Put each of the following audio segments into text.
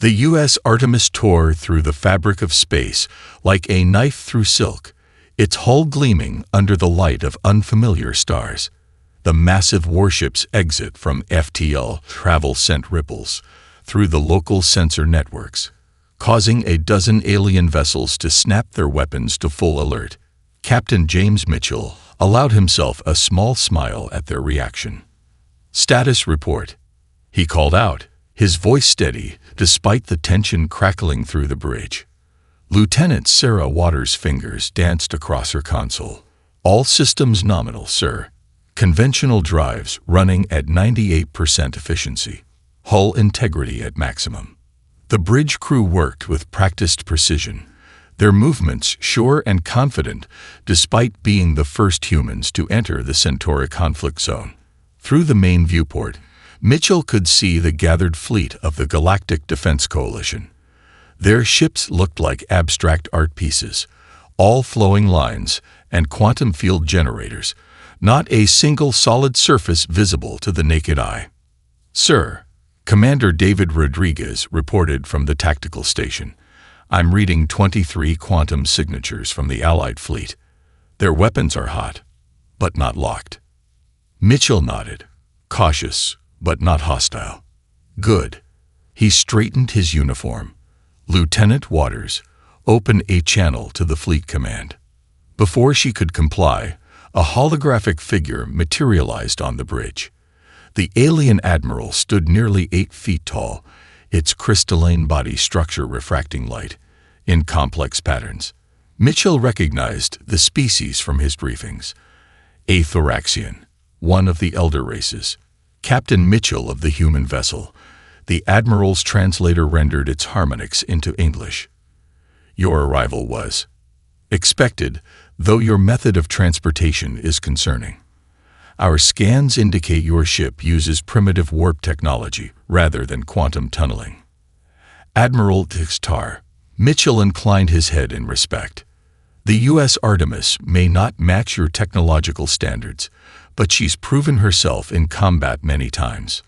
The U.S. Artemis tore through the fabric of space like a knife through silk, its hull gleaming under the light of unfamiliar stars. The massive warship's exit from FTL travel sent ripples through the local sensor networks, causing a dozen alien vessels to snap their weapons to full alert. Captain James Mitchell allowed himself a small smile at their reaction. "Status report," he called out, his voice steady despite the tension crackling through the bridge. Lieutenant Sarah Waters' fingers danced across her console. "All systems nominal, sir. Conventional drives running at 98% efficiency. Hull integrity at maximum." The bridge crew worked with practiced precision, their movements sure and confident despite being the first humans to enter the Centauri conflict zone. Through the main viewport, Mitchell could see the gathered fleet of the Galactic Defense Coalition. Their ships looked like abstract art pieces, all flowing lines and quantum field generators, not a single solid surface visible to the naked eye. "Sir," Commander David Rodriguez reported from the tactical station, "I'm reading 23 quantum signatures from the Allied fleet. Their weapons are hot, but not locked." Mitchell nodded, cautious, but not hostile. "Good." He straightened his uniform. "Lieutenant Waters, open a channel to the fleet command." Before she could comply, a holographic figure materialized on the bridge. The alien admiral stood nearly 8 feet tall, its crystalline body structure refracting light in complex patterns. Mitchell recognized the species from his briefings. A Thoraxian, one of the elder races. Captain Mitchell of the human vessel. The admiral's translator rendered its harmonics into English. "Your arrival was expected, though your method of transportation is concerning. Our scans indicate your ship uses primitive warp technology rather than quantum tunneling." "Admiral Tixtar," Mitchell inclined his head in respect. "The U.S. Artemis may not match your technological standards, but she's proven herself in combat many times."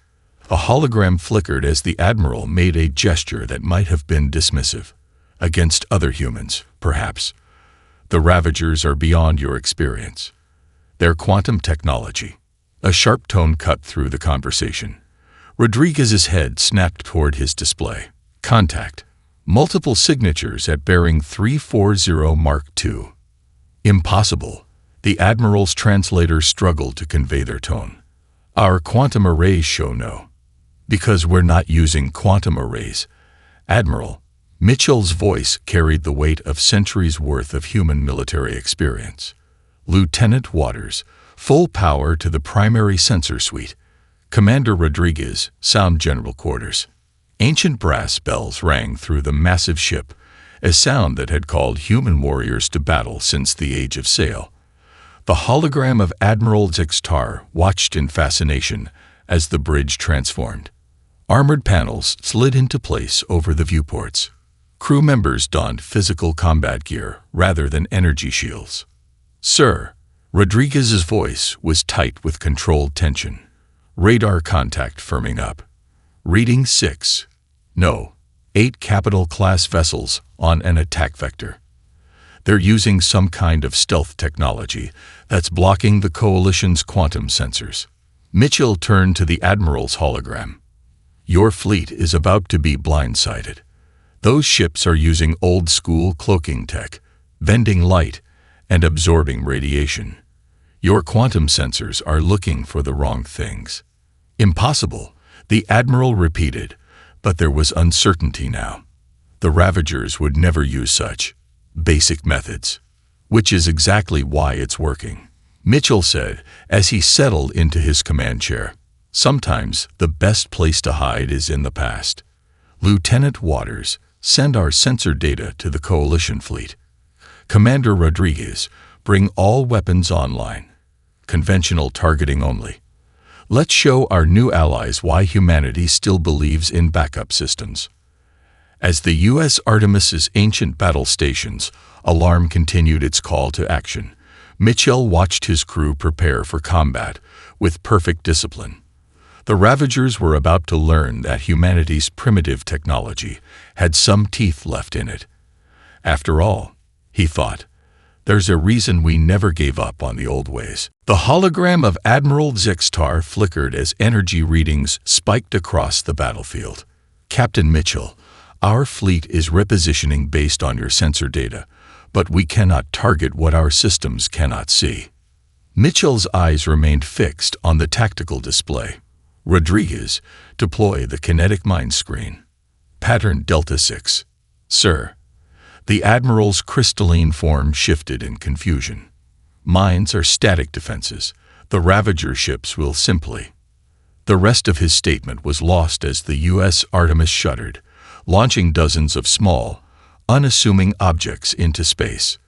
A hologram flickered as the admiral made a gesture that might have been dismissive. "Against other humans, perhaps. The Ravagers are beyond your experience. Their quantum technology." A sharp tone cut through the conversation. Rodriguez's head snapped toward his display. "Contact. Multiple signatures at bearing 340 Mark II. "Impossible." The admiral's translator struggled to convey their tone. "Our quantum arrays show no." "Because we're not using quantum arrays, Admiral." Mitchell's voice carried the weight of centuries' worth of human military experience. "Lieutenant Waters, full power to the primary sensor suite." Commander Rodriguez, Sound General Quarters. Ancient brass bells rang through the massive ship, a sound that had called human warriors to battle since the Age of Sail. The hologram of Admiral Tixtar watched in fascination as the bridge transformed. Armored panels slid into place over the viewports. Crew members donned physical combat gear rather than energy shields. "Sir," Rodriguez's voice was tight with controlled tension. "Radar contact firming up. Reading 6. No, 8 capital-class vessels on an attack vector. They're using some kind of stealth technology that's blocking the Coalition's quantum sensors." Mitchell turned to the Admiral's hologram. "Your fleet is about to be blindsided. Those ships are using old-school cloaking tech, bending light, and absorbing radiation. Your quantum sensors are looking for the wrong things." "Impossible," the Admiral repeated, but there was uncertainty now. The Ravagers would never use such basic methods. "Which is exactly why it's working," Mitchell said as he settled into his command chair. "Sometimes the best place to hide is in the past. Lieutenant Waters, send our sensor data to the Coalition fleet. Commander Rodriguez, bring all weapons online. Conventional targeting only. Let's show our new allies why humanity still believes in backup systems." As the U.S. Artemis's ancient battle station's alarm continued its call to action, Mitchell watched his crew prepare for combat with perfect discipline. The Ravagers were about to learn that humanity's primitive technology had some teeth left in it. After all, he thought, there's a reason we never gave up on the old ways. The hologram of Admiral Zixtar flickered as energy readings spiked across the battlefield. Captain Mitchell, our fleet is repositioning based on your sensor data, but we cannot target what our systems cannot see. Mitchell's eyes remained fixed on the tactical display. Rodriguez, deploy the kinetic mind screen. Pattern Delta 6. Sir. The Admiral's crystalline form shifted in confusion. Mines are static defenses. The Ravager ships will simply. The rest of his statement was lost as the U.S. Artemis shuddered, launching dozens of small, unassuming objects into space.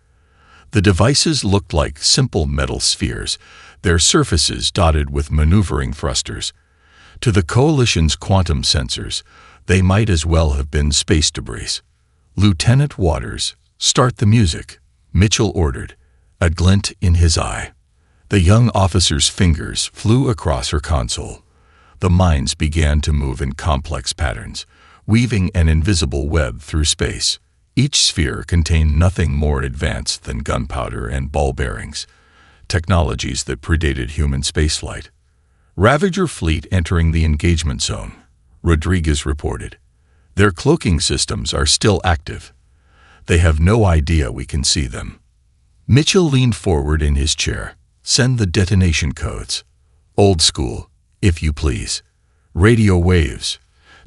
The devices looked like simple metal spheres, their surfaces dotted with maneuvering thrusters. To the Coalition's quantum sensors, they might as well have been space debris. Lieutenant Waters, start the music, Mitchell ordered, a glint in his eye. The young officer's fingers flew across her console. The mines began to move in complex patterns, weaving an invisible web through space. Each sphere contained nothing more advanced than gunpowder and ball bearings, technologies that predated human spaceflight. Ravager fleet entering the engagement zone, Rodriguez reported. Their cloaking systems are still active. They have no idea we can see them. Mitchell leaned forward in his chair. Send the detonation codes. Old school, if you please. Radio waves.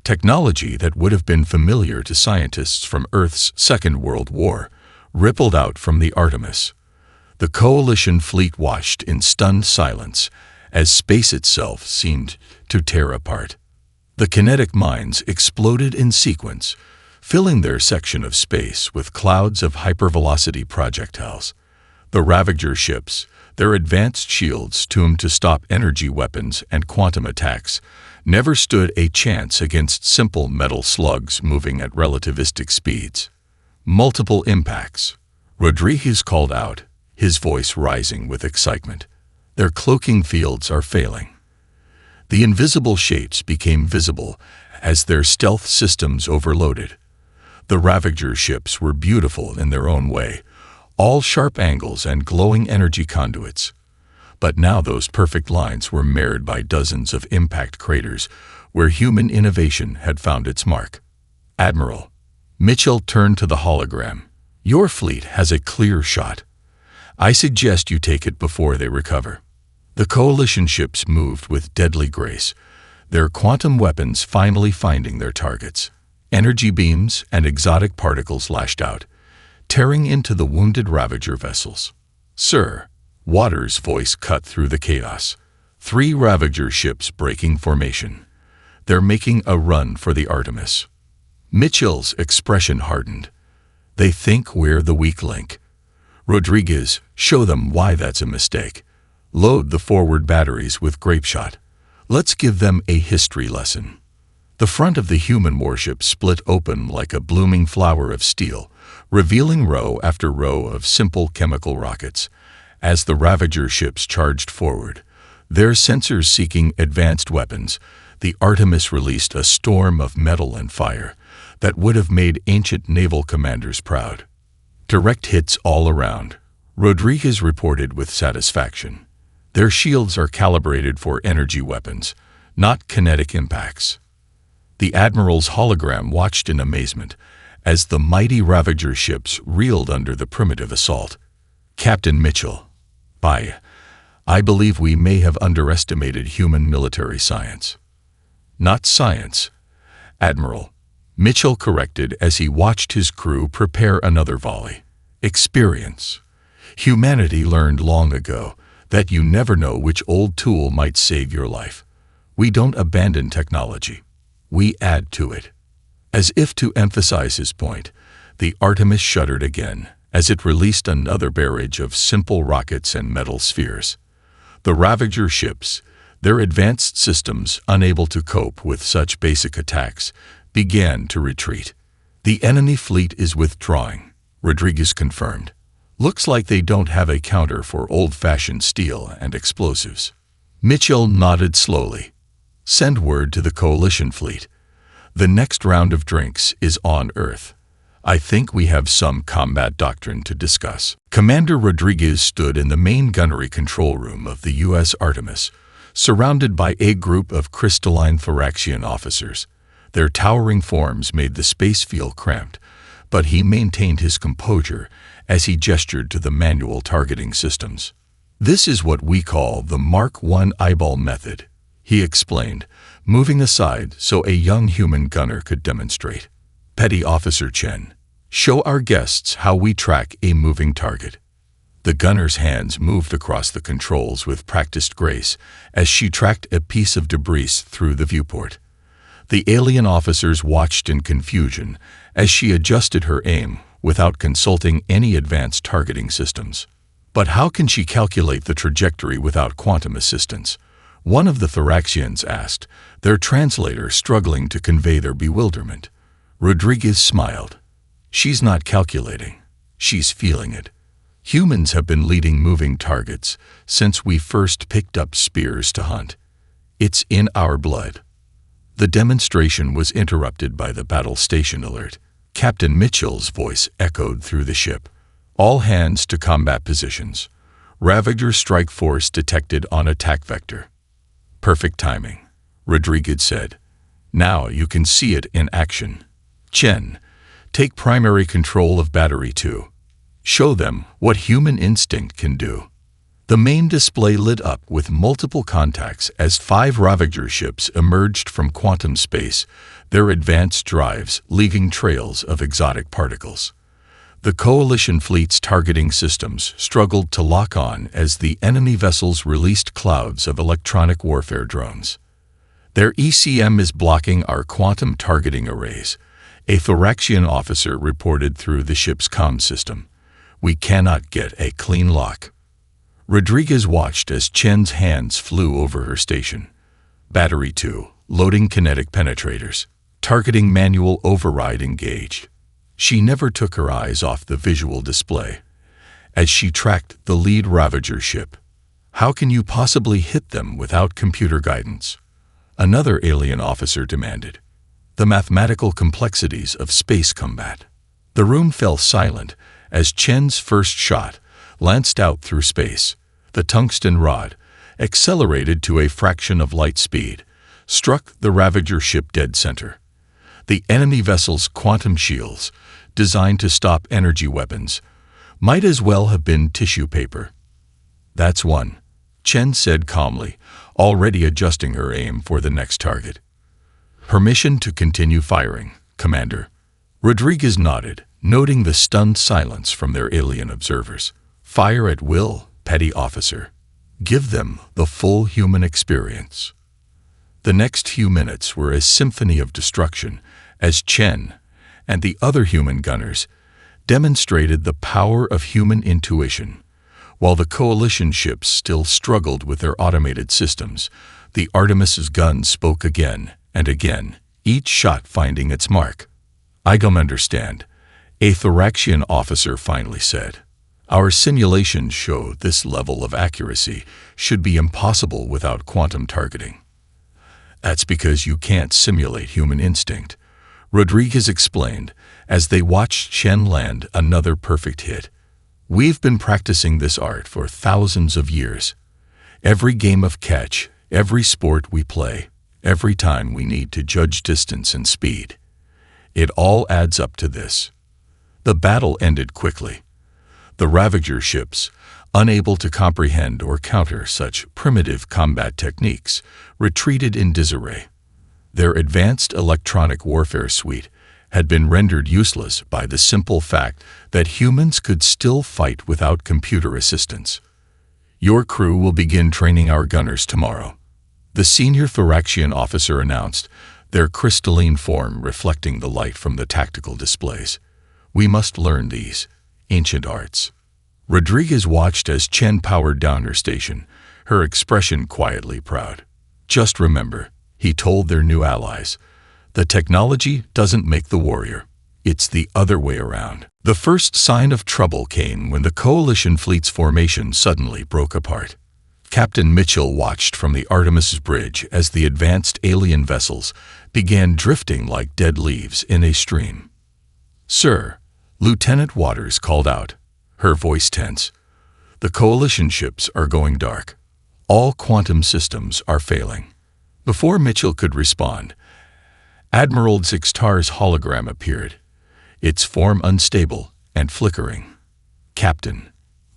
Technology that would have been familiar to scientists from Earth's Second World War rippled out from the Artemis. The Coalition fleet watched in stunned silence as space itself seemed to tear apart. The kinetic mines exploded in sequence, filling their section of space with clouds of hypervelocity projectiles. The Ravager ships, their advanced shields tuned to stop energy weapons and quantum attacks, never stood a chance against simple metal slugs moving at relativistic speeds. Multiple impacts. Rodriguez called out, his voice rising with excitement. Their cloaking fields are failing. The invisible shapes became visible as their stealth systems overloaded. The Ravager ships were beautiful in their own way, all sharp angles and glowing energy conduits. But now those perfect lines were marred by dozens of impact craters where human innovation had found its mark. Admiral, Mitchell turned to the hologram. Your fleet has a clear shot. I suggest you take it before they recover. The Coalition ships moved with deadly grace, their quantum weapons finally finding their targets. Energy beams and exotic particles lashed out, tearing into the wounded Ravager vessels. Sir, Waters' voice cut through the chaos. 3 Ravager ships breaking formation. They're making a run for the Artemis. Mitchell's expression hardened. They think we're the weak link. Rodriguez, show them why that's a mistake. Load the forward batteries with grapeshot. Let's give them a history lesson. The front of the human warship split open like a blooming flower of steel, revealing row after row of simple chemical rockets. As the Ravager ships charged forward, their sensors seeking advanced weapons, the Artemis released a storm of metal and fire that would have made ancient naval commanders proud. Direct hits all around, Rodriguez reported with satisfaction. Their shields are calibrated for energy weapons, not kinetic impacts. The Admiral's hologram watched in amazement as the mighty Ravager ships reeled under the primitive assault. Captain Mitchell, I believe we may have underestimated human military science. Not science, Admiral, Mitchell corrected as he watched his crew prepare another volley. Experience. Humanity learned long ago that you never know which old tool might save your life. We don't abandon technology. We add to it. As if to emphasize his point, the Artemis shuddered again as it released another barrage of simple rockets and metal spheres. The Ravager ships, their advanced systems unable to cope with such basic attacks, began to retreat. The enemy fleet is withdrawing, Rodriguez confirmed. Looks like they don't have a counter for old-fashioned steel and explosives. Mitchell nodded slowly. Send word to the Coalition fleet. The next round of drinks is on Earth. I think we have some combat doctrine to discuss." Commander Rodriguez stood in the main gunnery control room of the U.S. Artemis, surrounded by a group of crystalline Thoraxian officers. Their towering forms made the space feel cramped, but he maintained his composure as he gestured to the manual targeting systems. "This is what we call the Mark I eyeball method," he explained, moving aside so a young human gunner could demonstrate. "Petty Officer Chen, show our guests how we track a moving target." The gunner's hands moved across the controls with practiced grace as she tracked a piece of debris through the viewport. The alien officers watched in confusion as she adjusted her aim without consulting any advanced targeting systems. But how can she calculate the trajectory without quantum assistance? One of the Thoraxians asked, their translator struggling to convey their bewilderment. Rodriguez smiled. "She's not calculating. She's feeling it. Humans have been leading moving targets since we first picked up spears to hunt. It's in our blood." The demonstration was interrupted by the battle station alert. Captain Mitchell's voice echoed through the ship. "All hands to combat positions. Ravager strike force detected on attack vector." "Perfect timing," Rodriguez said. "Now you can see it in action. Chen, take primary control of Battery 2. Show them what human instinct can do." The main display lit up with multiple contacts as 5 Ravager ships emerged from quantum space, their advanced drives leaving trails of exotic particles. The Coalition fleet's targeting systems struggled to lock on as the enemy vessels released clouds of electronic warfare drones. "Their ECM is blocking our quantum targeting arrays," a Thoraxian officer reported through the ship's comm system. "We cannot get a clean lock." Rodriguez watched as Chen's hands flew over her station. Battery 2, loading kinetic penetrators. Targeting manual override engaged. She never took her eyes off the visual display as she tracked the lead Ravager ship. "How can you possibly hit them without computer guidance?" Another alien officer demanded. "The mathematical complexities of space combat." The room fell silent as Chen's first shot lanced out through space. The tungsten rod, accelerated to a fraction of light speed, struck the Ravager ship dead center. The enemy vessel's quantum shields, designed to stop energy weapons, might as well have been tissue paper. "That's one," Chen said calmly, already adjusting her aim for the next target. "Permission to continue firing, Commander." Rodriguez nodded, noting the stunned silence from their alien observers. "Fire at will, Petty Officer. Give them the full human experience." The next few minutes were a symphony of destruction as Chen and the other human gunners demonstrated the power of human intuition. While the Coalition ships still struggled with their automated systems, the Artemis's guns spoke again and again, each shot finding its mark. "I don't understand," a Thoraxian officer finally said. "Our simulations show this level of accuracy should be impossible without quantum targeting." "That's because you can't simulate human instinct," Rodriguez explained as they watched Chen land another perfect hit. "We've been practicing this art for thousands of years. Every game of catch, every sport we play, every time we need to judge distance and speed. It all adds up to this." The battle ended quickly. The Ravager ships, unable to comprehend or counter such primitive combat techniques, retreated in disarray. Their advanced electronic warfare suite had been rendered useless by the simple fact that humans could still fight without computer assistance. "Your crew will begin training our gunners tomorrow," the senior Thoraxian officer announced, their crystalline form reflecting the light from the tactical displays. "We must learn these ancient arts." Rodriguez watched as Chen powered down her station, her expression quietly proud. "Just remember," he told their new allies, "the technology doesn't make the warrior. It's the other way around." The first sign of trouble came when the Coalition fleet's formation suddenly broke apart. Captain Mitchell watched from the Artemis's bridge as the advanced alien vessels began drifting like dead leaves in a stream. "Sir," Lieutenant Waters called out, her voice tense. "The Coalition ships are going dark. All quantum systems are failing." Before Mitchell could respond, Admiral Zixtar's hologram appeared, its form unstable and flickering. "Captain,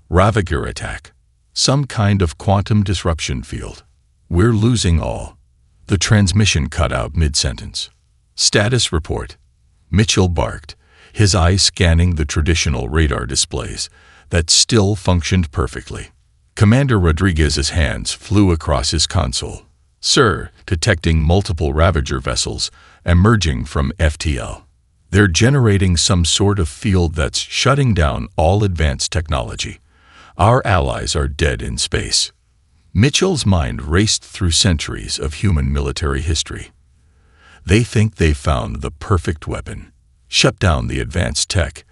Ravager attack. Some kind of quantum disruption field. We're losing all." The transmission cut out mid-sentence. "Status report." Mitchell barked, his eyes scanning the traditional radar displays that still functioned perfectly. Commander Rodriguez's hands flew across his console. "Sir, detecting multiple Ravager vessels emerging from FTL. They're generating some sort of field that's shutting down all advanced technology. Our allies are dead in space." Mitchell's mind raced through centuries of human military history. They think they found the perfect weapon, shut down the advanced tech,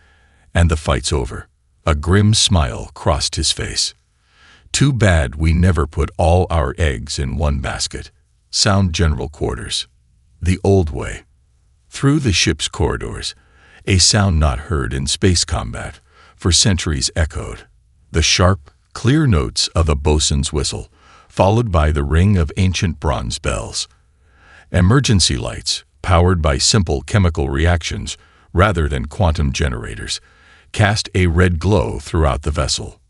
and the fight's over. A grim smile crossed his face. "Too bad we never put all our eggs in one basket." Sound General Quarters. The old way. Through the ship's corridors, a sound not heard in space combat for centuries echoed. The sharp, clear notes of a bosun's whistle, followed by the ring of ancient bronze bells. Emergency lights, powered by simple chemical reactions rather than quantum generators, cast a red glow throughout the vessel.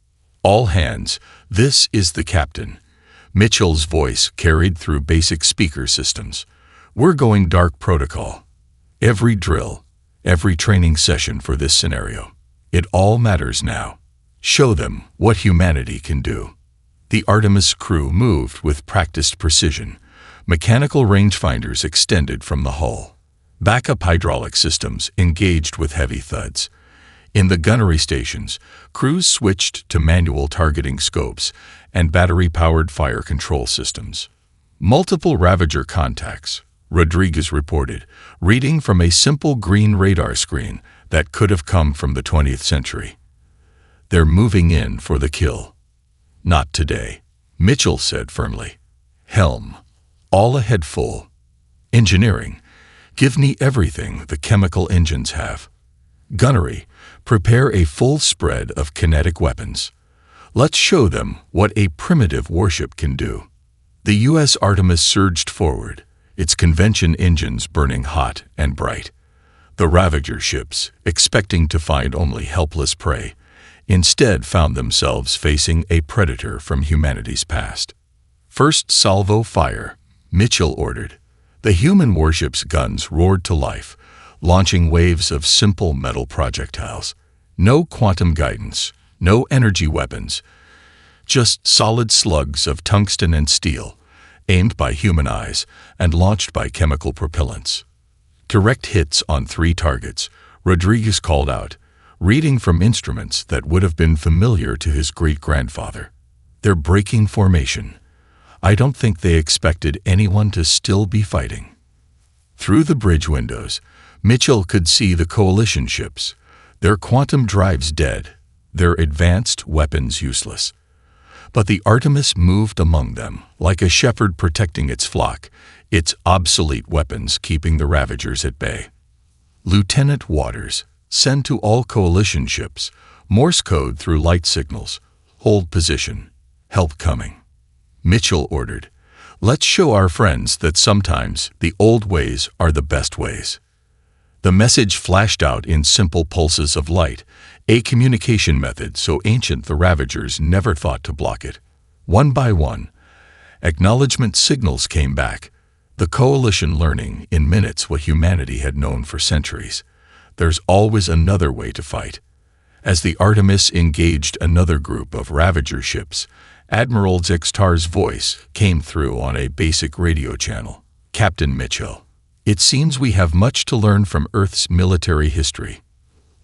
"All hands, this is the captain." Mitchell's voice carried through basic speaker systems. "We're going dark protocol. Every drill, every training session for this scenario. It all matters now. Show them what humanity can do." The Artemis crew moved with practiced precision. Mechanical rangefinders extended from the hull. Backup hydraulic systems engaged with heavy thuds. In the gunnery stations, crews switched to manual targeting scopes and battery-powered fire control systems. "Multiple Ravager contacts," Rodriguez reported, reading from a simple green radar screen that could have come from the 20th century. "They're moving in for the kill." "Not today," Mitchell said firmly. "Helm, all ahead full. Engineering, give me everything the chemical engines have. Gunnery, prepare a full spread of kinetic weapons. Let's show them what a primitive warship can do." The U.S. Artemis surged forward, its convention engines burning hot and bright. The Ravager ships, expecting to find only helpless prey, instead found themselves facing a predator from humanity's past. "First salvo fire," Mitchell ordered. The human warship's guns roared to life, launching waves of simple metal projectiles. No quantum guidance, no energy weapons, just solid slugs of tungsten and steel, aimed by human eyes and launched by chemical propellants. "Direct hits on 3 targets," Rodriguez called out, reading from instruments that would have been familiar to his great-grandfather. "They're breaking formation. I don't think they expected anyone to still be fighting." Through the bridge windows, Mitchell could see the Coalition ships, their quantum drives dead, their advanced weapons useless. But the Artemis moved among them, like a shepherd protecting its flock, its obsolete weapons keeping the Ravagers at bay. "Lieutenant Waters, send to all Coalition ships, Morse code through light signals. Hold position. Help coming." Mitchell ordered. "Let's show our friends that sometimes the old ways are the best ways." The message flashed out in simple pulses of light, a communication method so ancient the Ravagers never thought to block it. One by one, acknowledgement signals came back, the Coalition learning in minutes what humanity had known for centuries. There's always another way to fight. As the Artemis engaged another group of Ravager ships, Admiral Zixtar's voice came through on a basic radio channel. "Captain Mitchell, it seems we have much to learn from Earth's military history."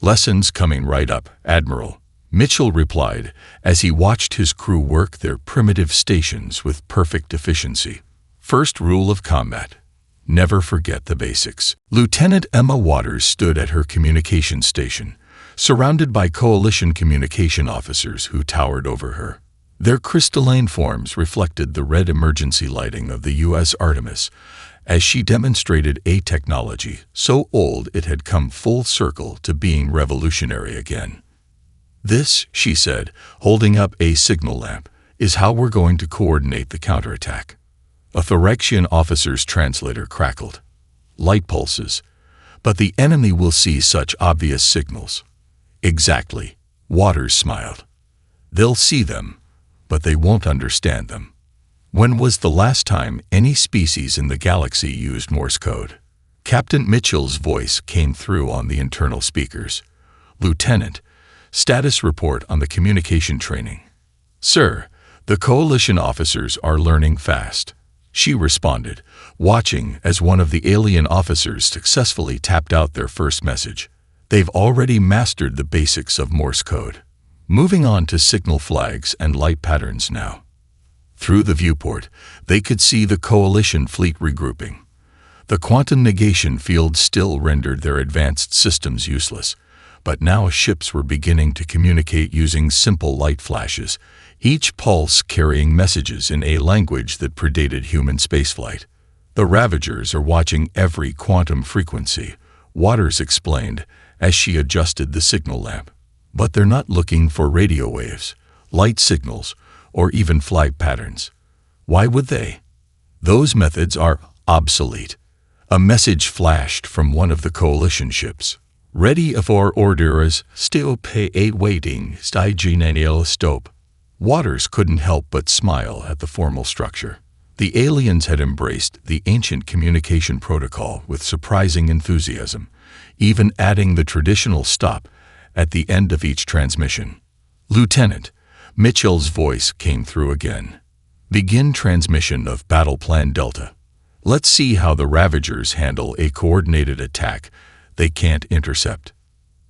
"Lessons coming right up, Admiral," Mitchell replied as he watched his crew work their primitive stations with perfect efficiency. "First rule of combat: never forget the basics." Lieutenant Emma Waters stood at her communication station, surrounded by Coalition communication officers who towered over her. Their crystalline forms reflected the red emergency lighting of the U.S. Artemis, as she demonstrated a technology so old it had come full circle to being revolutionary again. "This," she said, holding up a signal lamp, "is how we're going to coordinate the counterattack." A Thoraxian officer's translator crackled. "Light pulses. But the enemy will see such obvious signals." "Exactly," Waters smiled. "They'll see them, but they won't understand them." When was the last time any species in the galaxy used Morse code? Captain Mitchell's voice came through on the internal speakers. "Lieutenant, status report on the communication training." "Sir, the coalition officers are learning fast," she responded, watching as one of the alien officers successfully tapped out their first message. "They've already mastered the basics of Morse code. Moving on to signal flags and light patterns now." Through the viewport, they could see the coalition fleet regrouping. The quantum negation field still rendered their advanced systems useless, but now ships were beginning to communicate using simple light flashes, each pulse carrying messages in a language that predated human spaceflight. "The Ravagers are watching every quantum frequency," Waters explained as she adjusted the signal lamp. "But they're not looking for radio waves, light signals, or even flight patterns. Why would they? Those methods are obsolete." A message flashed from one of the coalition ships. "Ready for orders, still pay 8 waiting, Stygenaniel stop." Waters couldn't help but smile at the formal structure. The aliens had embraced the ancient communication protocol with surprising enthusiasm, even adding the traditional stop at the end of each transmission. "Lieutenant," Mitchell's voice came through again. "Begin transmission of Battle Plan Delta. Let's see how the Ravagers handle a coordinated attack they can't intercept."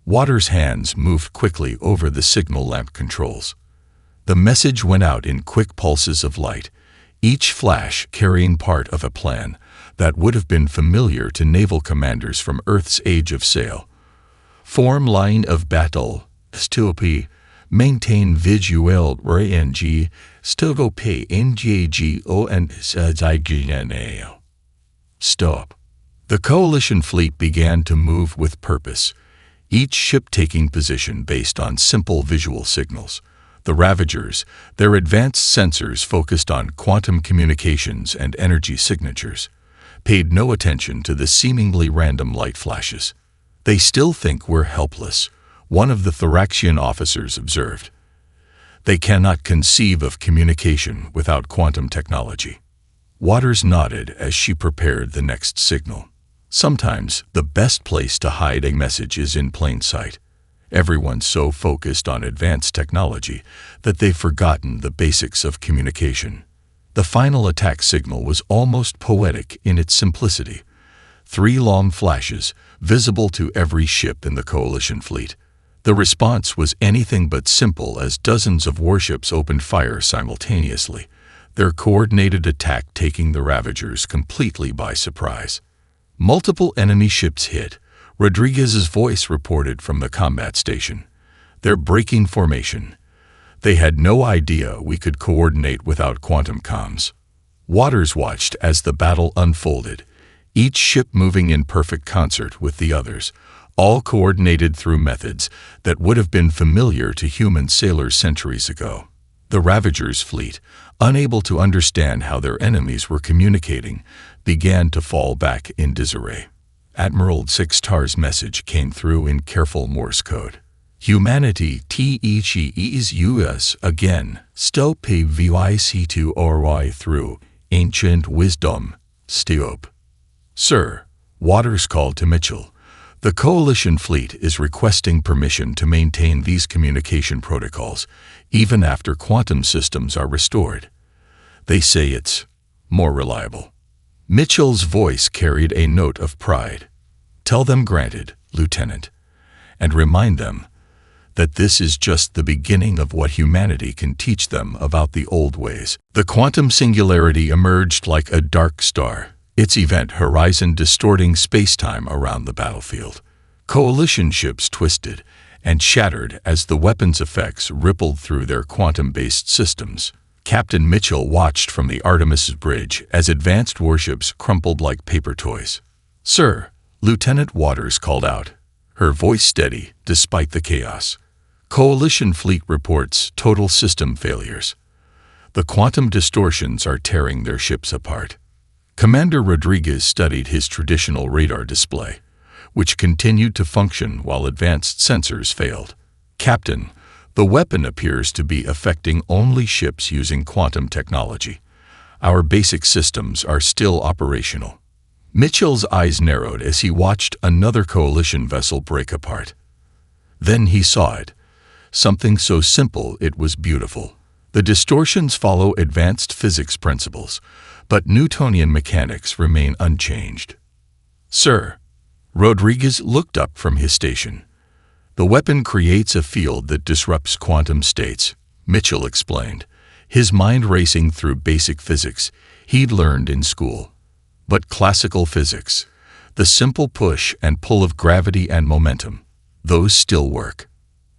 Waters' hands moved quickly over the signal lamp controls. The message went out in quick pulses of light, each flash carrying part of a plan that would have been familiar to naval commanders from Earth's Age of Sail. "Form line of battle, STOP. Maintain visual range, STOP NGAGO and SIGNAL. Stop." The coalition fleet began to move with purpose, each ship taking position based on simple visual signals. The Ravagers, their advanced sensors focused on quantum communications and energy signatures, paid no attention to the seemingly random light flashes. "They still think we're helpless," one of the Thoraxian officers observed. "They cannot conceive of communication without quantum technology." Waters nodded as she prepared the next signal. Sometimes the best place to hide a message is in plain sight. Everyone's so focused on advanced technology that they've forgotten the basics of communication. The final attack signal was almost poetic in its simplicity. 3 long flashes, visible to every ship in the coalition fleet. The response was anything but simple as dozens of warships opened fire simultaneously, their coordinated attack taking the Ravagers completely by surprise. Multiple enemy ships hit, Rodriguez's voice reported from the combat station. "They're breaking formation. They had no idea we could coordinate without quantum comms." Waters watched as the battle unfolded, each ship moving in perfect concert with the others, all coordinated through methods that would have been familiar to human sailors centuries ago. The Ravagers' fleet, unable to understand how their enemies were communicating, began to fall back in disarray. Admiral Sixtar's message came through in careful Morse code. "Humanity teaches us again, stop VIC2RY through ancient wisdom, stop." "Sir," Waters called to Mitchell, "the coalition fleet is requesting permission to maintain these communication protocols, even after quantum systems are restored. They say it's more reliable." Mitchell's voice carried a note of pride. "Tell them granted, Lieutenant, and remind them that this is just the beginning of what humanity can teach them about the old ways." The quantum singularity emerged like a dark star, its event horizon distorting space-time around the battlefield. Coalition ships twisted, and shattered as the weapon's effects rippled through their quantum-based systems. Captain Mitchell watched from the Artemis's bridge as advanced warships crumpled like paper toys. "Sir," Lieutenant Waters called out, her voice steady despite the chaos. "Coalition fleet reports total system failures. The quantum distortions are tearing their ships apart." Commander Rodriguez studied his traditional radar display, which continued to function while advanced sensors failed. "Captain, the weapon appears to be affecting only ships using quantum technology. Our basic systems are still operational." Mitchell's eyes narrowed as he watched another coalition vessel break apart. Then he saw it. Something so simple it was beautiful. The distortions follow advanced physics principles, but Newtonian mechanics remain unchanged. "Sir," Rodriguez looked up from his station. "The weapon creates a field that disrupts quantum states," Mitchell explained, his mind racing through basic physics he'd learned in school. But classical physics, the simple push and pull of gravity and momentum, those still work.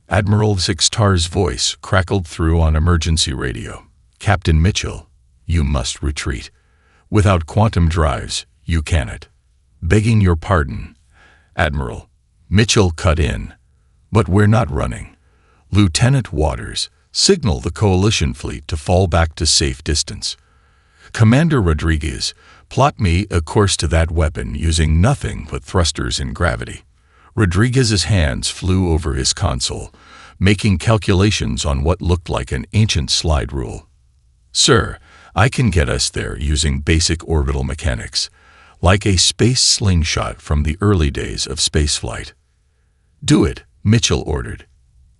Admiral Zixtar's voice crackled through on emergency radio. "Captain Mitchell, you must retreat. Without quantum drives, you cannot." "Begging your pardon, Admiral," Mitchell cut in. "But we're not running. Lieutenant Waters, signal the coalition fleet to fall back to safe distance." "Commander Rodriguez, plot me a course to that weapon using nothing but thrusters and gravity." Rodriguez's hands flew over his console, making calculations on what looked like an ancient slide rule. "Sir, I can get us there using basic orbital mechanics, like a space slingshot from the early days of spaceflight." "Do it," Mitchell ordered.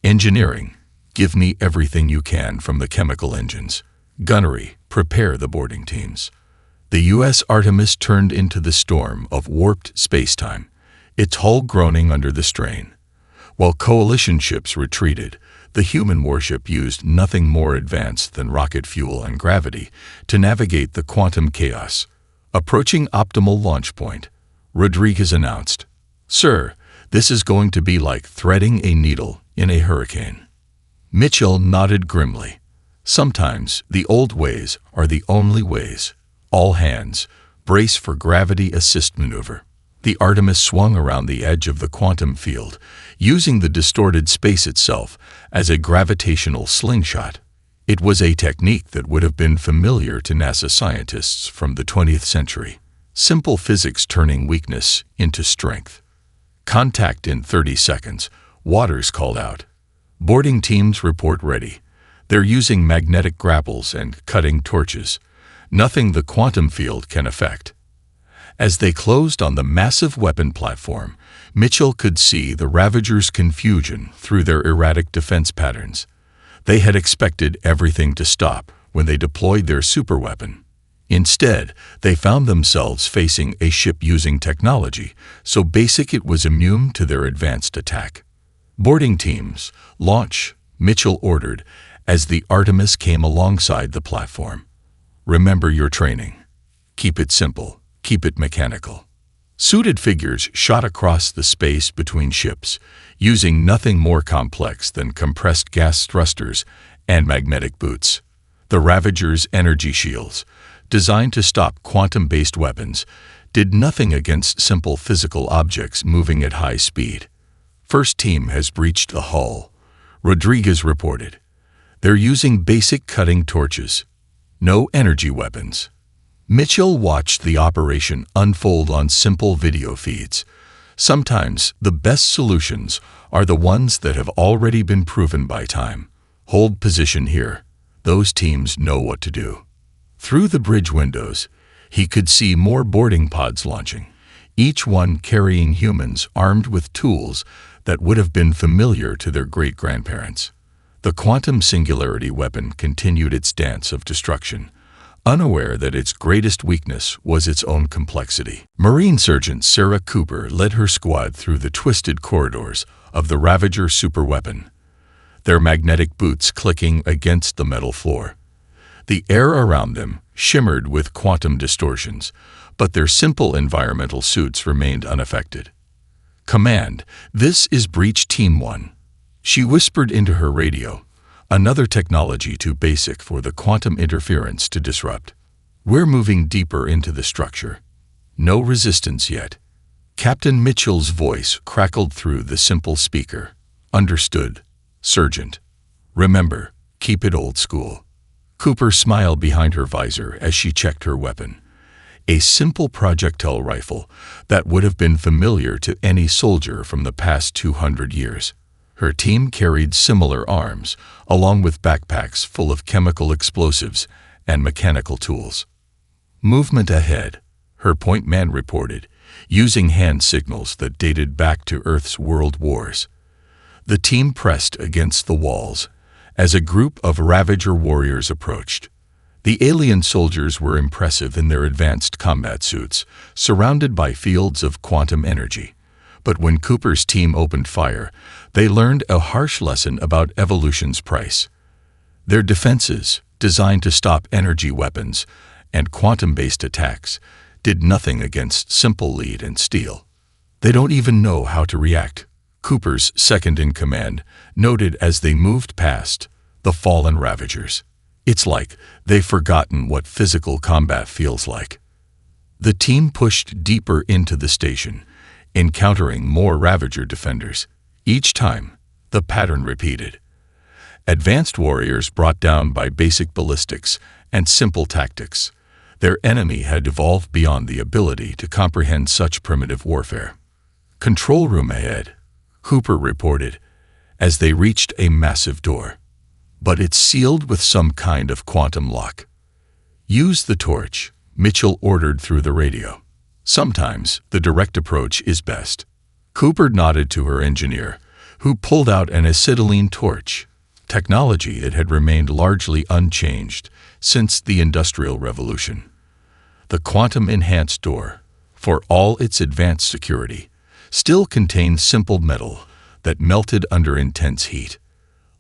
"Engineering, give me everything you can from the chemical engines. Gunnery, prepare the boarding teams." The U.S. Artemis turned into the storm of warped spacetime, its hull groaning under the strain. While coalition ships retreated, the human warship used nothing more advanced than rocket fuel and gravity to navigate the quantum chaos. Approaching optimal launch point, Rodriguez announced, "Sir, this is going to be like threading a needle in a hurricane." Mitchell nodded grimly. "Sometimes the old ways are the only ways. All hands, brace for gravity assist maneuver." The Artemis swung around the edge of the quantum field, using the distorted space itself as a gravitational slingshot. It was a technique that would have been familiar to NASA scientists from the 20th century. Simple physics turning weakness into strength. "Contact in 30 seconds, Waters called out. "Boarding teams report ready. They're using magnetic grapples and cutting torches. Nothing the quantum field can affect." As they closed on the massive weapon platform, Mitchell could see the Ravagers' confusion through their erratic defense patterns. They had expected everything to stop when they deployed their superweapon. Instead, they found themselves facing a ship using technology so basic it was immune to their advanced attack. "Boarding teams, launch," Mitchell ordered as the Artemis came alongside the platform. "Remember your training. Keep it simple. Keep it mechanical." Suited figures shot across the space between ships, using nothing more complex than compressed gas thrusters and magnetic boots. The Ravagers' energy shields, designed to stop quantum-based weapons, did nothing against simple physical objects moving at high speed. "First team has breached the hull," Rodriguez reported. "They're using basic cutting torches. No energy weapons." Mitchell watched the operation unfold on simple video feeds. Sometimes the best solutions are the ones that have already been proven by time. "Hold position here. Those teams know what to do." Through the bridge windows, he could see more boarding pods launching, each one carrying humans armed with tools that would have been familiar to their great-grandparents. The quantum singularity weapon continued its dance of destruction, unaware that its greatest weakness was its own complexity. Marine Sergeant Sarah Cooper led her squad through the twisted corridors of the Ravager superweapon, their magnetic boots clicking against the metal floor. The air around them shimmered with quantum distortions, but their simple environmental suits remained unaffected. "Command, this is Breach Team 1. She whispered into her radio, another technology too basic for the quantum interference to disrupt. We're moving deeper into the structure. No resistance yet. Captain Mitchell's voice crackled through the simple speaker. Understood, Sergeant. Remember, keep it old school. Cooper smiled behind her visor as she checked her weapon. A simple projectile rifle that would have been familiar to any soldier from the past 200 years. Her team carried similar arms, along with backpacks full of chemical explosives and mechanical tools. Movement ahead, her point man reported, using hand signals that dated back to Earth's world wars. The team pressed against the walls as a group of Ravager warriors approached. The alien soldiers were impressive in their advanced combat suits, surrounded by fields of quantum energy. But when Cooper's team opened fire, they learned a harsh lesson about evolution's price. Their defenses, designed to stop energy weapons and quantum-based attacks, did nothing against simple lead and steel. They don't even know how to react, Cooper's second-in-command noted as they moved past the fallen Ravagers. It's like they've forgotten what physical combat feels like. The team pushed deeper into the station, encountering more Ravager defenders. Each time, the pattern repeated. Advanced warriors brought down by basic ballistics and simple tactics. Their enemy had evolved beyond the ability to comprehend such primitive warfare. Control room ahead, Cooper reported, as they reached a massive door. But it's sealed with some kind of quantum lock. Use the torch, Mitchell ordered through the radio. Sometimes the direct approach is best. Cooper nodded to her engineer, who pulled out an acetylene torch, technology that had remained largely unchanged since the Industrial Revolution. The quantum-enhanced door, for all its advanced security, still contained simple metal that melted under intense heat.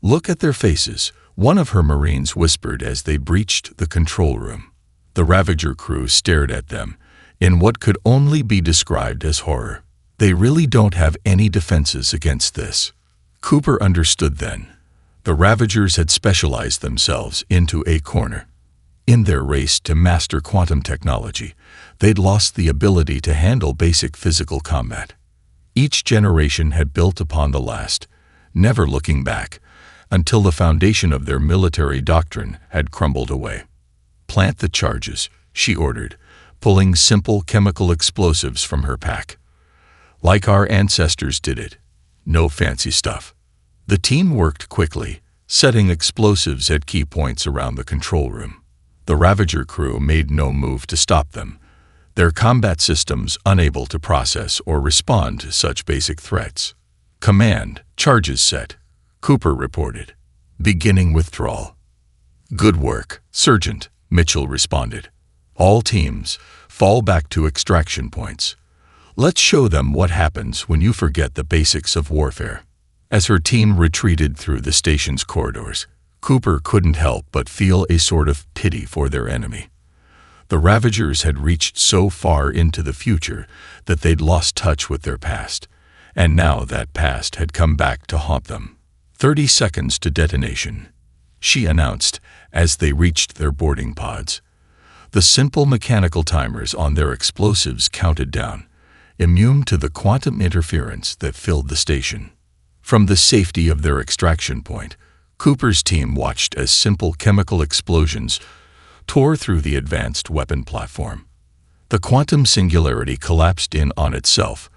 Look at their faces, one of her Marines whispered as they breached the control room. The Ravager crew stared at them, in what could only be described as horror. They really don't have any defenses against this. Cooper understood then. The Ravagers had specialized themselves into a corner. In their race to master quantum technology, they'd lost the ability to handle basic physical combat. Each generation had built upon the last, never looking back, until the foundation of their military doctrine had crumbled away. Plant the charges, she ordered, pulling simple chemical explosives from her pack. Like our ancestors did it. No fancy stuff. The team worked quickly, setting explosives at key points around the control room. The Ravager crew made no move to stop them, their combat systems unable to process or respond to such basic threats. Command, charges set, Cooper reported. Beginning withdrawal. Good work, Sergeant, Mitchell responded. All teams, fall back to extraction points. Let's show them what happens when you forget the basics of warfare. As her team retreated through the station's corridors, Cooper couldn't help but feel a sort of pity for their enemy. The Ravagers had reached so far into the future that they'd lost touch with their past, and now that past had come back to haunt them. 30 seconds to detonation, she announced as they reached their boarding pods. The simple mechanical timers on their explosives counted down, immune to the quantum interference that filled the station. From the safety of their extraction point, Cooper's team watched as simple chemical explosions tore through the advanced weapon platform. The quantum singularity collapsed in on itself,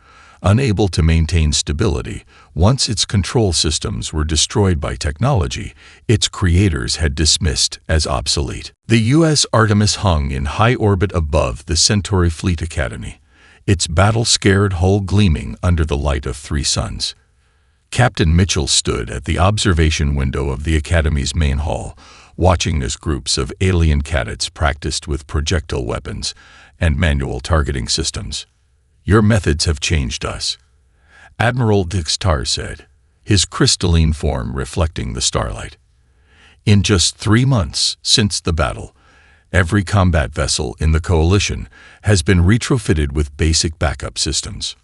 unable to maintain stability once its control systems were destroyed by technology its creators had dismissed as obsolete. The U.S. Artemis hung in high orbit above the Centauri Fleet Academy, its battle-scared hull gleaming under the light of 3 suns. Captain Mitchell stood at the observation window of the Academy's main hall, watching as groups of alien cadets practiced with projectile weapons and manual targeting systems. Your methods have changed us, Admiral Dixtar said, his crystalline form reflecting the starlight. In just 3 months since the battle, every combat vessel in the Coalition has been retrofitted with basic backup systems.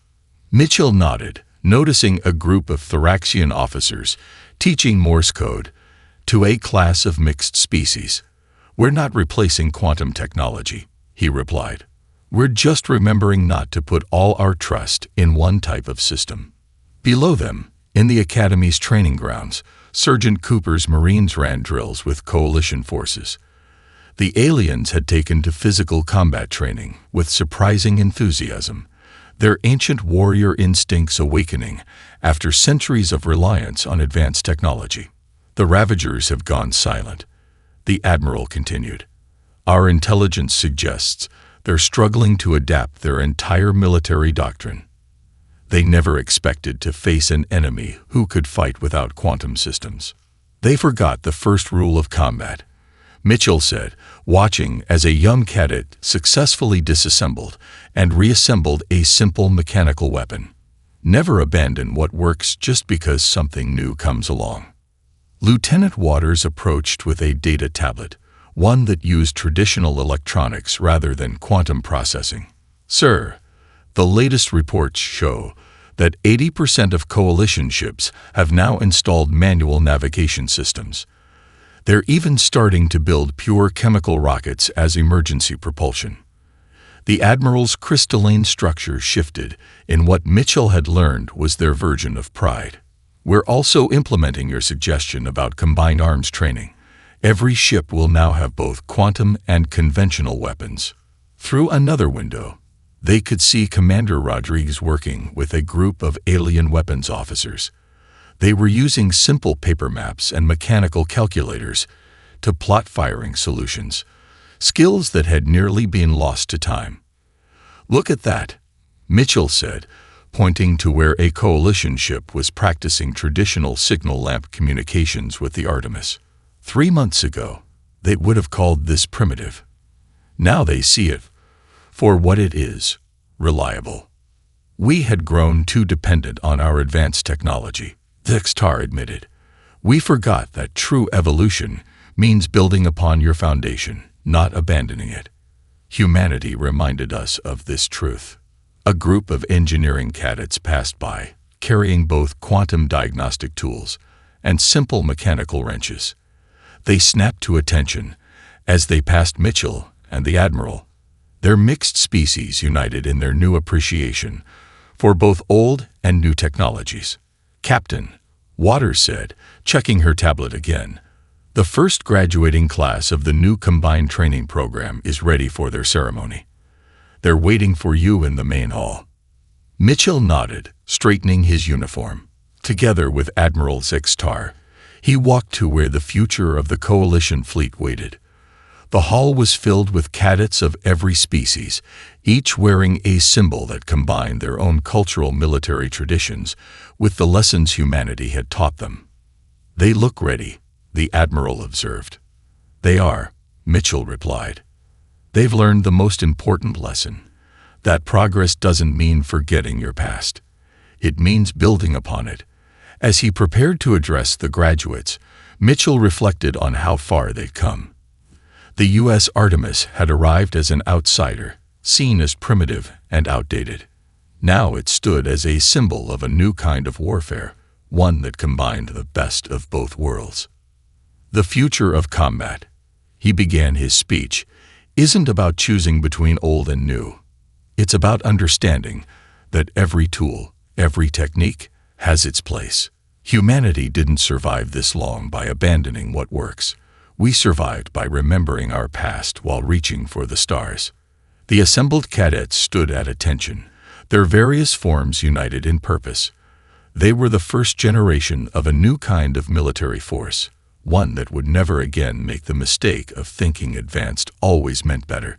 Mitchell nodded, noticing a group of Thoraxian officers teaching Morse code to a class of mixed species. "We're not replacing quantum technology," he replied. "We're just remembering not to put all our trust in one type of system." Below them, in the Academy's training grounds, Sergeant Cooper's Marines ran drills with coalition forces. The aliens had taken to physical combat training with surprising enthusiasm, their ancient warrior instincts awakening after centuries of reliance on advanced technology. "The Ravagers have gone silent," the Admiral continued. "Our intelligence suggests they're struggling to adapt their entire military doctrine. They never expected to face an enemy who could fight without quantum systems. They forgot the first rule of combat," Mitchell said, watching as a young cadet successfully disassembled and reassembled a simple mechanical weapon. "Never abandon what works just because something new comes along." Lieutenant Waters approached with a data tablet, one that used traditional electronics rather than quantum processing. "Sir, the latest reports show that 80% of coalition ships have now installed manual navigation systems. They're even starting to build pure chemical rockets as emergency propulsion." The Admiral's crystalline structure shifted in what Mitchell had learned was their version of pride. "We're also implementing your suggestion about combined arms training. Every ship will now have both quantum and conventional weapons." Through another window, they could see Commander Rodriguez working with a group of alien weapons officers. They were using simple paper maps and mechanical calculators to plot firing solutions, skills that had nearly been lost to time. "Look at that," Mitchell said, pointing to where a coalition ship was practicing traditional signal lamp communications with the Artemis. 3 months ago, they would have called this primitive. Now they see it for what it is: reliable. "We had grown too dependent on our advanced technology," Dextar admitted. "We forgot that true evolution means building upon your foundation, not abandoning it." Humanity reminded us of this truth. A group of engineering cadets passed by, carrying both quantum diagnostic tools and simple mechanical wrenches. They snapped to attention as they passed Mitchell and the Admiral. Their mixed species united in their new appreciation for both old and new technologies. "Captain," Waters said, checking her tablet again, "the first graduating class of the new combined training program is ready for their ceremony. They're waiting for you in the main hall." Mitchell nodded, straightening his uniform. Together with Admiral Zextar, he walked to where the future of the coalition fleet waited. The hall was filled with cadets of every species, each wearing a symbol that combined their own cultural military traditions with the lessons humanity had taught them. "They look ready," the Admiral observed. "They are," Mitchell replied. "They've learned the most important lesson, that progress doesn't mean forgetting your past. It means building upon it." As he prepared to address the graduates, Mitchell reflected on how far they'd come. The U.S. Artemis had arrived as an outsider, seen as primitive and outdated. Now it stood as a symbol of a new kind of warfare, one that combined the best of both worlds. "The future of combat," he began his speech, "isn't about choosing between old and new. It's about understanding that every tool, every technique, has its place. Humanity didn't survive this long by abandoning what works. We survived by remembering our past while reaching for the stars." The assembled cadets stood at attention, their various forms united in purpose. They were the first generation of a new kind of military force, one that would never again make the mistake of thinking advanced always meant better.